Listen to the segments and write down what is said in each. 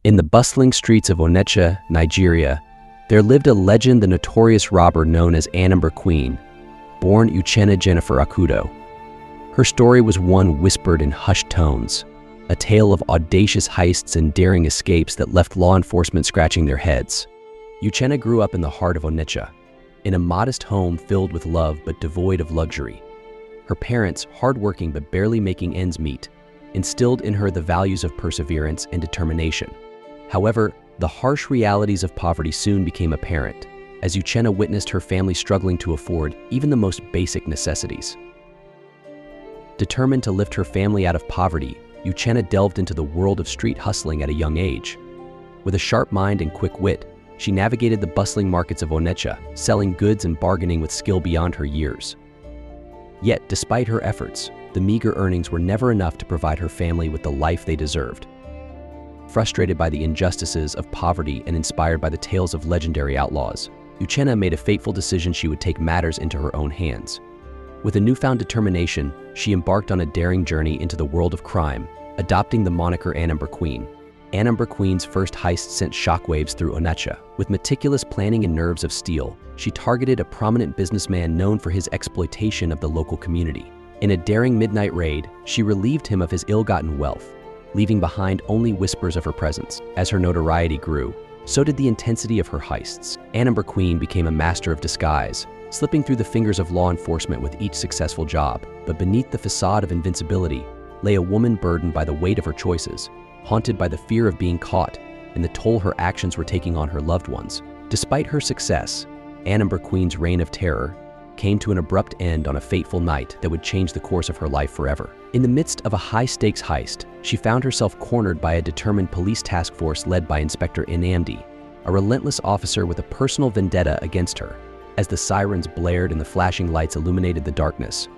In the bustling streets of Onitsha, Nigeria, there lived a legend, the notorious robber known as Anambra Queen, born Uchenna Jennifer Akudo. Her story was one whispered in hushed tones, a tale of audacious heists and daring escapes that left law enforcement scratching their heads. Uchenna grew up in the heart of Onitsha, in a modest home filled with love but devoid of luxury. Her parents, hardworking but barely making ends meet, instilled in her the values of perseverance and determination. However, the harsh realities of poverty soon became apparent, as Uchenna witnessed her family struggling to afford even the most basic necessities. Determined to lift her family out of poverty, Uchenna delved into the world of street hustling at a young age. With a sharp mind and quick wit, she navigated the bustling markets of Onitsha, selling goods and bargaining with skill beyond her years. Yet, despite her efforts, the meager earnings were never enough to provide her family with the life they deserved. Frustrated by the injustices of poverty and inspired by the tales of legendary outlaws, Uchenna made a fateful decision: she would take matters into her own hands. With a newfound determination, she embarked on a daring journey into the world of crime, adopting the moniker Anambra Queen. Anambra Queen's first heist sent shockwaves through Onitsha. With meticulous planning and nerves of steel, she targeted a prominent businessman known for his exploitation of the local community. In a daring midnight raid, she relieved him of his ill-gotten wealth, leaving behind only whispers of her presence. As her notoriety grew, so did the intensity of her heists. Anambra Queen became a master of disguise, slipping through the fingers of law enforcement with each successful job. But beneath the facade of invincibility lay a woman burdened by the weight of her choices, haunted by the fear of being caught and the toll her actions were taking on her loved ones. Despite her success, Anambra Queen's reign of terror came to an abrupt end on a fateful night that would change the course of her life forever. In the midst of a high-stakes heist, she found herself cornered by a determined police task force led by Inspector Anambra, a relentless officer with a personal vendetta against her. As the sirens blared and the flashing lights illuminated the darkness,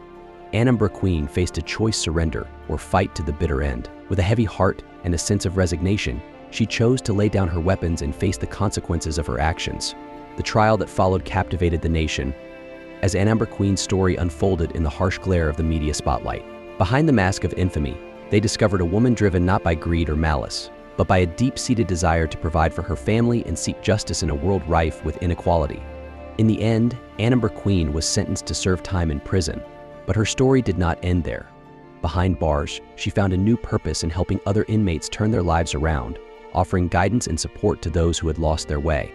Anambra Queen faced a choice: surrender or fight to the bitter end. With a heavy heart and a sense of resignation, she chose to lay down her weapons and face the consequences of her actions. The trial that followed captivated the nation, as Anambra Queen's story unfolded in the harsh glare of the media spotlight. Behind the mask of infamy, they discovered a woman driven not by greed or malice, but by a deep-seated desire to provide for her family and seek justice in a world rife with inequality. In the end, Anambra Queen was sentenced to serve time in prison, but her story did not end there. Behind bars, she found a new purpose in helping other inmates turn their lives around, offering guidance and support to those who had lost their way.